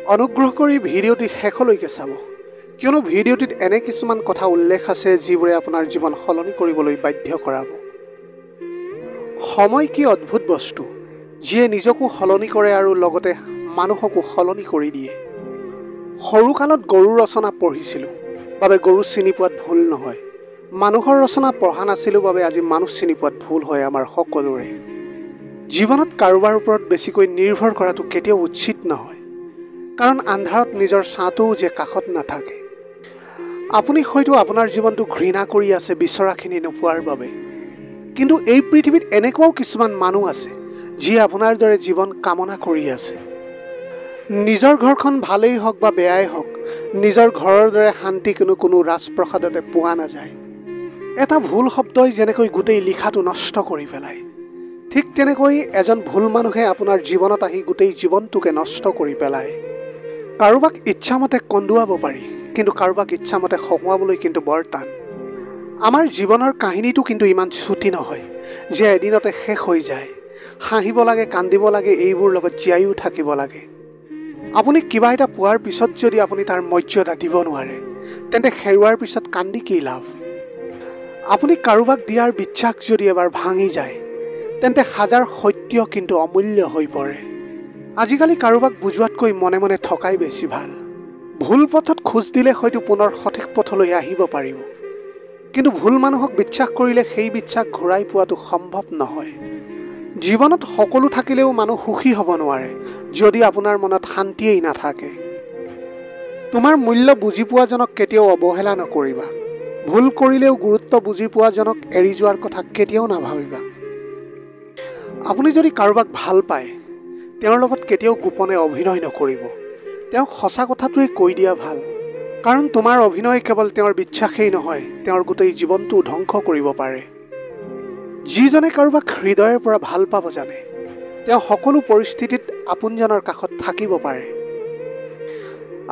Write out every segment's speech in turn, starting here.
অনুগ্ৰহ কৰি ভিডিঅ'টি শেষলৈকে চাব, কিয়নো ভিডিঅ'টিত এনে কিছুমান কথা উল্লেখ আছে যিবোৰে আপোনাৰ জীৱন সলনি কৰিবলৈ বাধ্য কৰাব। সময় কি অদ্ভুত বস্তু, যিয়ে নিজকো সলনি কৰে আৰু লগতে মানুহকো সলনি কৰি দিয়ে। সৰুকালত গৰুৰ ৰচনা পঢ়িছিলোঁ বাবে গৰু চিনি পোৱাত ভুল নহয়। মানুহৰ ৰচনা পঢ়া নাছিলোঁ বাবে আজি মানুহ চিনি পোৱাত ভুল হয় আমাৰ সকলোৰে। জীৱনত কাৰোবাৰ ওপৰত বেছিকৈ নিৰ্ভৰ কৰাটো কেতিয়াও উচিত নহয়, কাৰণ আন্ধাৰত নিজৰ ছাঁটোও যে কাষত নাথাকে। আপুনি হয়তো আপোনাৰ জীৱনটো ঘৃণা কৰি আছে বিচৰাখিনি নোপোৱাৰ বাবে, কিন্তু এই পৃথিৱীত এনেকুৱাও কিছুমান মানুহ আছে যিয়ে আপোনাৰ দৰে জীৱন কামনা কৰি আছে। নিজৰ ঘৰখন ভালেই হওক বা বেয়াই হওক, নিজৰ ঘৰৰ দৰে শান্তি কোনো ৰাজপ্ৰসাদতে পোৱা নাযায়। এটা ভুল শব্দই যেনেকৈ গোটেই লিখাটো নষ্ট কৰি পেলায়, ঠিক তেনেকৈ এজন ভুল মানুহে আপোনাৰ জীৱনত আহি গোটেই জীৱনটোকে নষ্ট কৰি পেলায়। কাৰোবাক ইচ্ছামতে কন্দুৱাব পাৰি, কিন্তু কাৰোবাক ইচ্ছামতে হহুৱাবলৈ কিন্তু বৰ টান। আমাৰ জীৱনৰ কাহিনীটো কিন্তু ইমান ছুটি নহয় যে এদিনতে শেষ হৈ যায়। হাঁহিব লাগে, কান্দিব লাগে, এইবোৰ লগত জীয়াইও থাকিব লাগে। আপুনি কিবা এটা পোৱাৰ পিছত যদি আপুনি তাৰ মৰ্যাদা দিব নোৱাৰে, তেন্তে হেৰুৱাৰ পিছত কান্দি কি লাভ? আপুনি কাৰোবাক দিয়াৰ বিশ্বাস যদি এবাৰ ভাঙি যায়, তেন্তে হাজাৰ সত্য কিন্তু অমূল্য হৈ পৰে। আজিকালি কাৰোবাক বুজোৱাতকৈ মনে মনে থকাই বেছি ভাল। ভুল পথত খোজ দিলে হয়তো পুনৰ সঠিক পথলৈ আহিব পাৰিব, কিন্তু ভুল মানুহক বিশ্বাস কৰিলে সেই বিশ্বাস ঘূৰাই পোৱাটো সম্ভৱ নহয়। জীৱনত সকলো থাকিলেও মানুহ সুখী হ'ব নোৱাৰে যদি আপোনাৰ মনত শান্তিয়েই নাথাকে। তোমাৰ মূল্য বুজি পোৱাজনক কেতিয়াও অৱহেলা নকৰিবা। ভুল কৰিলেও গুৰুত্ব বুজি পোৱাজনক এৰি যোৱাৰ কথা কেতিয়াও নাভাবিবা। আপুনি যদি কাৰোবাক ভাল পায়, তেওঁৰ লগত কেতিয়াও গোপনে অভিনয় নকৰিব। তেওঁক সঁচা কথাটোৱে কৈ দিয়া ভাল, কাৰণ তোমাৰ অভিনয় কেৱল তেওঁৰ বিশ্বাসেই নহয়, তেওঁৰ গোটেই জীৱনটো ধ্বংস কৰিব পাৰে। যিজনে কাৰোবাক হৃদয়ৰ পৰা ভাল পাব জানে, তেওঁ সকলো পৰিস্থিতিত আপোনজনৰ কাষত থাকিব পাৰে।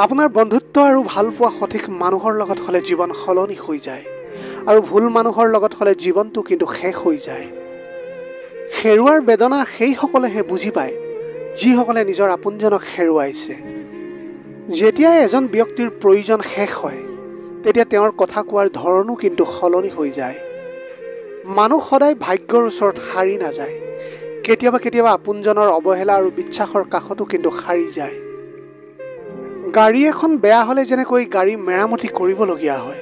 আপোনাৰ বন্ধুত্ব আৰু ভালপোৱা সঠিক মানুহৰ লগত হ'লে জীৱন সলনি হৈ যায়, আৰু ভুল মানুহৰ লগত হ'লে জীৱনটো কিন্তু শেষ হৈ যায়। হেৰুৱাৰ বেদনা সেইসকলেহে বুজি পায় যিসকলে নিজৰ আপোনজনক হেৰুৱাইছে। যেতিয়া এজন ব্যক্তিৰ প্ৰয়োজন শেষ হয়, তেতিয়া তেওঁৰ কথা কোৱাৰ ধৰণো কিন্তু সলনি হৈ যায়। মানুহ সদায় ভাগ্যৰ ওচৰত হাৰি নাযায়। কেতিয়াবা কেতিয়াবা আপোনজনৰ অৱহেলা আৰু বিশ্বাসৰ কাষতো কিন্তু হাৰি যায়। গাড়ী এখন বেয়া হ'লে যেনেকৈ গাড়ী মেৰামতি কৰিবলগীয়া হয়,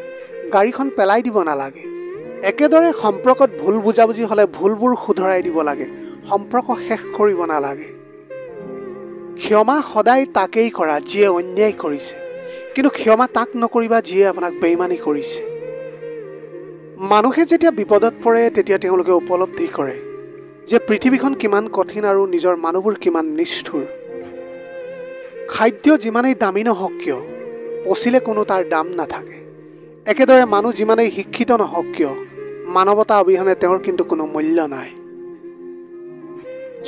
গাড়ীখন পেলাই দিব নালাগে। একেদৰে সম্পৰ্কত ভুল বুজাবুজি হ'লে ভুলবোৰ শুধৰাই দিব লাগে, সম্পৰ্ক শেষ কৰিব নালাগে। ক্ষমা সদায় তাকেই কৰা যিয়ে অন্যায় কৰিছে, কিন্তু ক্ষমা তাক নকৰিবা যিয়ে আপোনাক বেইমানি কৰিছে। মানুহে যেতিয়া বিপদত পৰে তেতিয়া তেওঁলোকে উপলব্ধি কৰে যে পৃথিৱীখন কিমান কঠিন আৰু নিজৰ মানুহবোৰ কিমান নিষ্ঠুৰ। খাদ্য যিমানেই দামী নহওক কিয়, পচিলে কোনো তাৰ দাম নাথাকে। একেদৰে মানুহ যিমানেই শিক্ষিত নহওক কিয়, মানৱতা অবিহনে তেওঁৰ কিন্তু কোনো মূল্য নাই।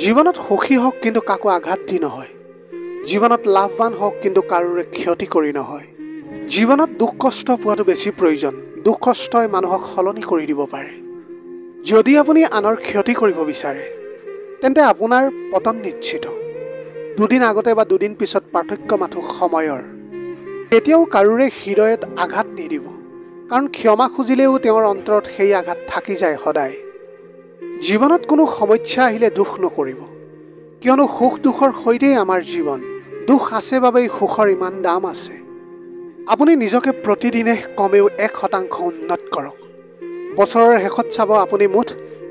জীৱনত সুখী হওক কিন্তু কাকো আঘাত দি নহয়। জীৱনত লাভৱান হওক কিন্তু কাৰোৰে ক্ষতি কৰি নহয়। জীৱনত দুখ কষ্ট পোৱাটো বেছি প্ৰয়োজন। দুখ কষ্টই মানুহক সলনি কৰি দিব পাৰে। যদি আপুনি আনৰ ক্ষতি কৰিব বিচাৰে, তেন্তে আপোনাৰ পতন নিশ্চিত। দুদিন আগতে বা দুদিন পিছত পাৰ্থক্য মাথো সময়ৰ। কেতিয়াও কাৰোৰে হৃদয়ত আঘাত নিদিব, কাৰণ ক্ষমা খুজিলেও তেওঁৰ অন্তৰত সেই আঘাত থাকি যায় সদায়। জীৱনত কোনো সমস্যা আহিলে দুখ নকৰিব, কিয়নো সুখ দুখৰ সৈতেই আমাৰ জীৱন। দুখ আছে বাবেই সুখৰ ইমান দাম আছে। আপুনি নিজকে প্ৰতিদিনে কমেও 1% উন্নত কৰক। বছৰৰ শেষত চাব আপুনি মুঠ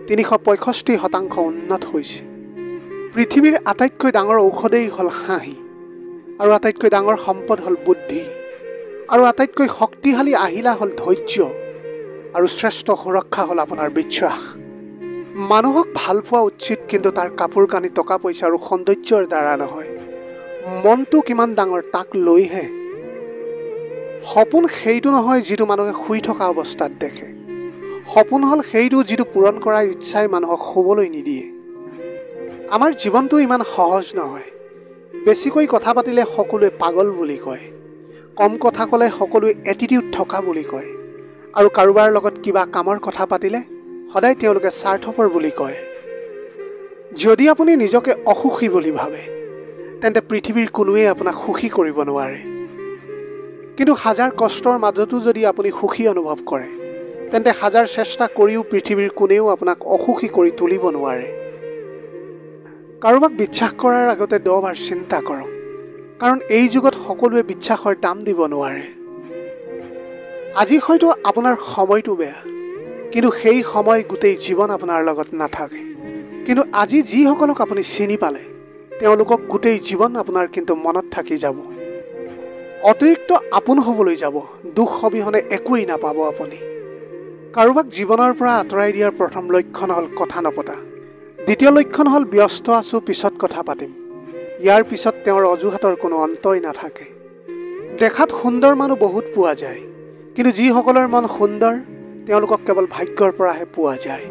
365% উন্নত হৈছে। পৃথিৱীৰ আটাইতকৈ ডাঙৰ ঔষধেই হ'ল হাঁহি, আৰু আটাইতকৈ ডাঙৰ সম্পদ হ'ল বুদ্ধি, আৰু আটাইতকৈ শক্তিশালী আহিলা হ'ল ধৈৰ্য, আৰু শ্ৰেষ্ঠ সুৰক্ষা হ'ল আপোনাৰ বিশ্বাস। মানুহক ভাল পোৱা উচিত, কিন্তু তাৰ কাপোৰ কানি, টকা পইচা আৰু সৌন্দৰ্যৰ দ্বাৰা নহয়। মনটো কিমান ডাঙৰ তাক লৈহে। সপোন সেইটো নহয় যিটো মানুহে শুই থকা অৱস্থাত দেখে। সপোন হ'ল সেইটো যিটো পূৰণ কৰাৰ ইচ্ছাই মানুহক শুবলৈ নিদিয়ে। আমাৰ জীৱনটো ইমান সহজ নহয়। বেছিকৈ কথা পাতিলে সকলোৱে পাগল বুলি কয়, কম কথা ক'লে সকলোৱে এটিটিউড থকা বুলি কয়, আৰু কাৰোবাৰ লগত কিবা কামৰ কথা পাতিলে সদায় তেওঁলোকে স্বাৰ্থপৰ বুলি কয়। যদি আপুনি নিজকে অসুখী বুলি ভাবে, তেন্তে পৃথিৱীৰ কোনোৱে আপোনাক সুখী কৰিব নোৱাৰে। কিন্তু হাজাৰ কষ্টৰ মাজতো যদি আপুনি সুখী অনুভৱ কৰে, তেন্তে হাজাৰ চেষ্টা কৰিও পৃথিৱীৰ কোনেও আপোনাক অসুখী কৰি তুলিব নোৱাৰে। কাৰোবাক বিশ্বাস কৰাৰ আগতে 10 বাৰ চিন্তা কৰক, কাৰণ এই যুগত সকলোৱে বিশ্বাসৰ দাম দিব নোৱাৰে। আজি হয়তো আপোনাৰ সময়টো বেয়া, কিন্তু সেই সময় গোটেই জীৱন আপোনাৰ লগত নাথাকে। কিন্তু আজি যিসকলক আপুনি চিনি পালে, তেওঁলোকক গোটেই জীৱন আপোনাৰ কিন্তু মনত থাকি যাব। অতিৰিক্ত আপোন হ'বলৈ যাব, দুখ অবিহনে একোৱেই নাপাব আপুনি। কাৰোবাক জীৱনৰ পৰা আঁতৰাই দিয়াৰ প্ৰথম লক্ষণ হ'ল কথা নপতা। দ্বিতীয় লক্ষণ হ'ল ব্যস্ত আছোঁ, পিছত কথা পাতিম। ইয়াৰ পিছত তেওঁৰ অজুহাতৰ কোনো অন্তই নাথাকে। দেখাত সুন্দৰ মানুহ বহুত পোৱা যায়, কিন্তু যিসকলৰ মন সুন্দৰ তেওঁলোকক কেৱল ভাগ্যৰ পৰাহে পোৱা যায়।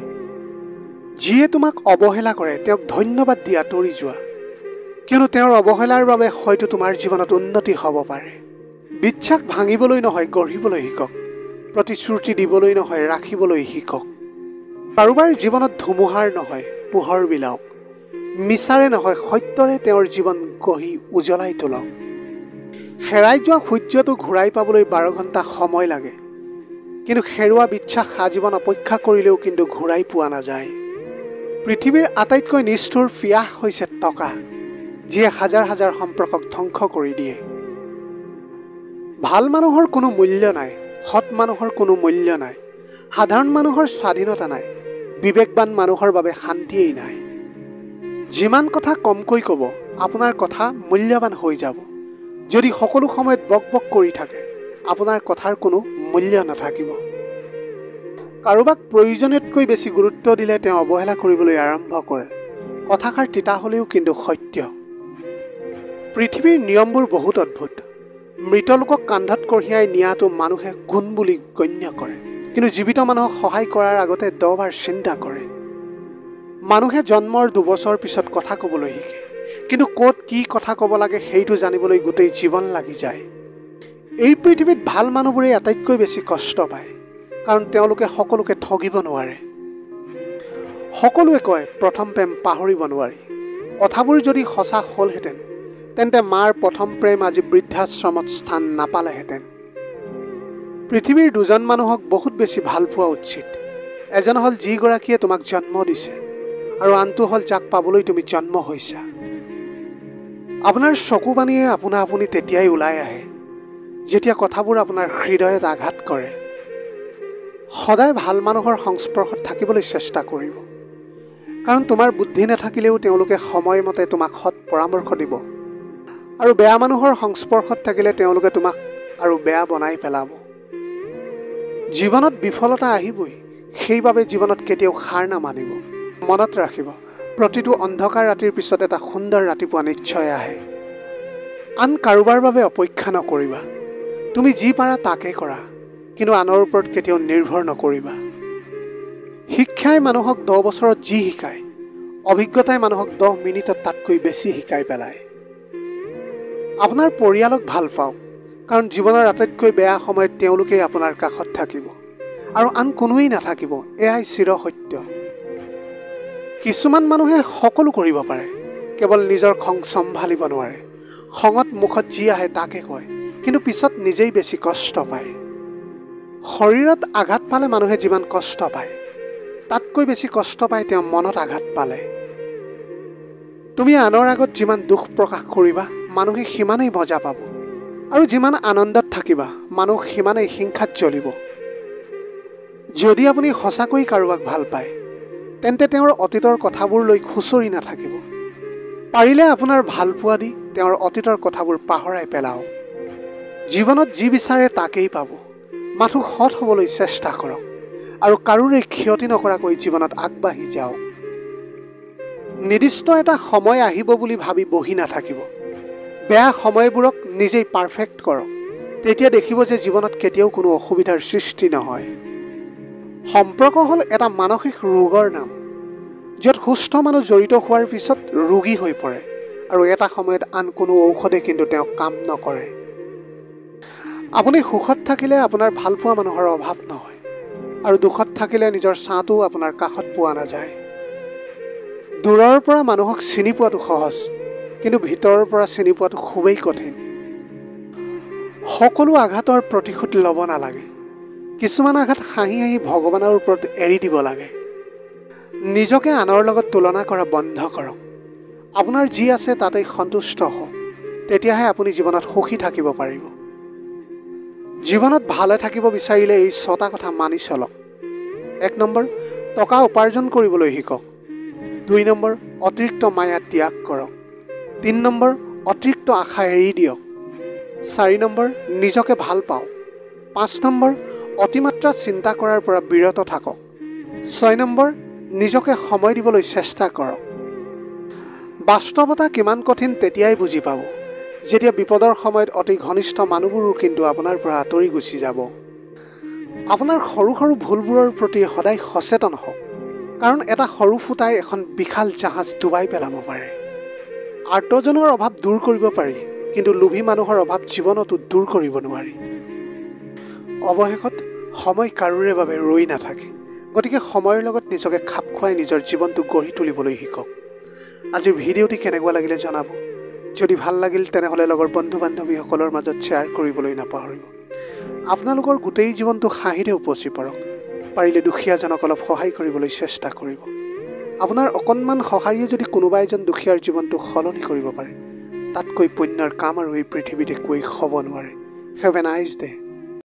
যিয়ে তোমাক অৱহেলা কৰে তেওঁক ধন্যবাদ দি আঁতৰি যোৱা, কিয়নো তেওঁৰ অৱহেলাৰ বাবে হয়তো তোমাৰ জীৱনত উন্নতি হ'ব পাৰে। বিশ্বাস ভাঙিবলৈ নহয়, গঢ়িবলৈ শিকক। প্ৰতিশ্ৰুতি দিবলৈ নহয়, ৰাখিবলৈ শিকক। কাৰোবাৰ জীৱনত ধুমুহাৰ নহয়, পোহৰ বিলাওক। মিছাৰে নহয়, সত্যৰে তেওঁৰ জীৱন গঢ়ি উজ্বলাই তোলক। হেৰাই যোৱা সূৰ্যটো ঘূৰাই পাবলৈ 12 ঘণ্টা সময় লাগে, কিন্তু হেৰুৱা বিশ্বাস আজীৱন অপেক্ষা কৰিলেও কিন্তু ঘূৰাই পোৱা নাযায়। পৃথিৱীৰ আটাইতকৈ নিষ্ঠুৰ পিয়াহ হৈছে টকা, যিয়ে হাজাৰ হাজাৰ সম্পৰ্কক ধ্বংস কৰি দিয়ে। ভাল মানুহৰ কোনো মূল্য নাই, সৎ মানুহৰ কোনো মূল্য নাই, সাধাৰণ মানুহৰ স্বাধীনতা নাই, বিবেকবান মানুহৰ বাবে শান্তিয়েই নাই। যিমান কথা কমকৈ ক'ব, আপোনাৰ কথা মূল্যৱান হৈ যাব। যদি সকলো সময়ত বক বক কৰি থাকে, আপোনাৰ কথাৰ কোনো মূল্য নাথাকিব। কাৰোবাক প্ৰয়োজনতকৈ বেছি গুৰুত্ব দিলে তেওঁ অৱহেলা কৰিবলৈ আৰম্ভ কৰে। কথাষাৰ তিতা হ'লেও কিন্তু সত্য। পৃথিৱীৰ নিয়মবোৰ বহুত অদ্ভুত। মৃত লোকক কান্ধত কঢ়িয়াই নিয়াটো মানুহে গুণ বুলি গণ্য কৰে, কিন্তু জীৱিত মানুহক সহায় কৰাৰ আগতে 10 বাৰ চিন্তা কৰে। মানুহে জন্মৰ 2 বছৰ পিছত কথা ক'বলৈ শিকে, কিন্তু ক'ত কি কথা ক'ব লাগে সেইটো জানিবলৈ গোটেই জীৱন লাগি যায়। এই পৃথিৱীত ভাল মানুহবোৰে আটাইতকৈ বেছি কষ্ট পায়, কাৰণ তেওঁলোকে সকলোকে ঠগিব নোৱাৰে। সকলোৱে কয় প্ৰথম প্ৰেম পাহৰিব নোৱাৰি। কথাবোৰ যদি সঁচা হ'লহেঁতেন, তেন্তে মাৰ প্ৰথম প্ৰেম আজি বৃদ্ধাশ্ৰমত স্থান নাপালেহেঁতেন। পৃথিৱীৰ 2জন মানুহক বহুত বেছি ভাল পোৱা উচিত। এজন হ'ল যিগৰাকীয়ে তোমাক জন্ম দিছে, আৰু আনটো হ'ল যাক পাবলৈ তুমি জন্ম হৈছা। আপোনাৰ চকু পানীয়ে আপোনা আপুনি তেতিয়াই ওলাই আহে, যেতিয়া কথাবোৰ আপোনাৰ হৃদয়ত আঘাত কৰে। সদায় ভাল মানুহৰ সংস্পৰ্শত থাকিবলৈ চেষ্টা কৰিব, কাৰণ তোমাৰ বুদ্ধি নাথাকিলেও তেওঁলোকে সময়মতে তোমাক সৎ পৰামৰ্শ দিব। আৰু বেয়া মানুহৰ সংস্পৰ্শত থাকিলে তেওঁলোকে তোমাক আৰু বেয়া বনাই পেলাব। জীৱনত বিফলতা আহিবই, সেইবাবে জীৱনত কেতিয়াও হাৰ নামানিব। মনত ৰাখিব, প্ৰতিটো অন্ধকাৰ ৰাতিৰ পিছত এটা সুন্দৰ ৰাতিপুৱা নিশ্চয় আহে। আন কাৰোবাৰ বাবে অপেক্ষা নকৰিবা। তুমি যি পাৰা তাকে কৰা, কিন্তু আনৰ ওপৰত কেতিয়াও নিৰ্ভৰ নকৰিবা। শিক্ষাই মানুহক 10 বছৰত যি শিকায়, অভিজ্ঞতাই মানুহক 10 মিনিটত তাতকৈ বেছি শিকাই পেলায়। আপোনাৰ পৰিয়ালক ভাল পাওক, কাৰণ জীৱনৰ আটাইতকৈ বেয়া সময়ত তেওঁলোকেই আপোনাৰ কাষত থাকিব, আৰু আন কোনোৱেই নাথাকিব। এয়াই চিৰ সত্য। কিছুমান মানুহে সকলো কৰিব পাৰে, কেৱল নিজৰ খং চম্ভালিব নোৱাৰে। খঙত মুখত যি আহে তাকে কয়, কিন্তু পিছত নিজেই বেছি কষ্ট পায়। শৰীৰত আঘাত পালে মানুহে যিমান কষ্ট পায়, তাতকৈ বেছি কষ্ট পায় তেওঁ মনত আঘাত পালে। তুমি আনৰ আগত যিমান দুখ প্ৰকাশ কৰিবা, মানুহে সিমানেই মজা পাব, আৰু যিমান আনন্দত থাকিবা, মানুহ সিমানেই হিংসাত জ্বলিব। যদি আপুনি সঁচাকৈ কাৰোবাক ভাল পায়, তেন্তে তেওঁৰ অতীতৰ কথাবোৰ লৈ খুচৰি নাথাকিব। পাৰিলে আপোনাৰ ভাল পোৱা দি তেওঁৰ অতীতৰ কথাবোৰ পাহৰাই পেলাওক। জীৱনত যি বিচাৰে তাকেই পাব। মাথো সৎ হ'বলৈ চেষ্টা কৰক, আৰু কাৰোৰে ক্ষতি নকৰাকৈ জীৱনত আগবাঢ়ি যাওক। নিৰ্দিষ্ট এটা সময় আহিব বুলি ভাবি বহি নাথাকিব। বেয়া সময়বোৰক নিজেই পাৰফেক্ট কৰক, তেতিয়া দেখিব যে জীৱনত কেতিয়াও কোনো অসুবিধাৰ সৃষ্টি নহয়। সম্পৰ্ক হ'ল এটা মানসিক ৰোগৰ নাম, য'ত সুস্থ মানুহ জড়িত হোৱাৰ পিছত ৰোগী হৈ পৰে, আৰু এটা সময়ত আন কোনো ঔষধে কিন্তু তেওঁক কাম নকৰে। আপুনি সুখত থাকিলে আপোনাৰ ভালপোৱা মানুহৰ অভাৱ নহয়, আৰু দুখত থাকিলে নিজৰ ছাঁটোও আপোনাৰ কাষত পোৱা নাযায়। দূৰৰ পৰা মানুহক চিনি পোৱাটো সহজ, কিন্তু ভিতৰৰ পৰা চিনি পোৱাটো খুবেই কঠিন। সকলো আঘাতৰ প্ৰতিশোধ ল'ব নালাগে। কিছুমান আঘাত হাঁহি হাঁহি ভগৱানৰ ওপৰত এৰি দিব লাগে। নিজকে আনৰ লগত তুলনা কৰা বন্ধ কৰক। আপোনাৰ যি আছে তাতেই সন্তুষ্ট হওক, তেতিয়াহে আপুনি জীৱনত সুখী থাকিব পাৰিব। জীৱনত ভালে থাকিব বিচাৰিলে এই 6টা কথা মানি চলক। 1 নম্বৰ, টকা উপাৰ্জন কৰিবলৈ শিকক। 2 নম্বৰ, অতিৰিক্ত মায়া ত্যাগ কৰক। 3 নম্বৰ, অতিৰিক্ত আশা এৰি দিয়ক। 4 নম্বৰ, নিজকে ভাল পাওক। 5 নম্বৰ, অতিমাত্ৰা চিন্তা কৰাৰ পৰা বিৰত থাকক। 6 নম্বৰ, নিজকে সময় দিবলৈ চেষ্টা কৰক। বাস্তৱতা কিমান কঠিন তেতিয়াই বুজি পাব, যেতিয়া বিপদৰ সময়ত অতি ঘনিষ্ঠ মানুহবোৰো কিন্তু আপোনাৰ পৰা আঁতৰি গুচি যাব। আপোনাৰ সৰু সৰু ভুলবোৰৰ প্ৰতি সদায় সচেতন হওক, কাৰণ এটা সৰু ফুটাই এখন বিশাল জাহাজ ডুবাই পেলাব পাৰে। আৰ্তজনৰ অভাৱ দূৰ কৰিব পাৰি, কিন্তু লোভী মানুহৰ অভাৱ জীৱনতো দূৰ কৰিব নোৱাৰি। অৱশেষত সময় কাৰোৰে বাবে ৰৈ নাথাকে, গতিকে সময়ৰ লগত নিজকে খাপ খুৱাই নিজৰ জীৱনটো গঢ়ি তুলিবলৈ শিকক। আজিৰ ভিডিঅ'টি কেনেকুৱা লাগিলে জনাব। যদি ভাল লাগিল তেনেহ'লে লগৰ বন্ধু বান্ধৱীসকলৰ মাজত শ্বেয়াৰ কৰিবলৈ নাপাহৰিব। আপোনালোকৰ গোটেই জীৱনটো হাঁহিৰে উপচি পৰক। পাৰিলে দুখীয়াজনক অলপ সহায় কৰিবলৈ চেষ্টা কৰিব। আপোনাৰ অকণমান সঁহাৰিয়ে যদি কোনোবা এজন দুখীয়াৰ জীৱনটো সলনি কৰিব পাৰে, তাতকৈ পুণ্যৰ কাম আৰু এই পৃথিৱীত একোৱেই হ'ব নোৱাৰে। Have a nice day.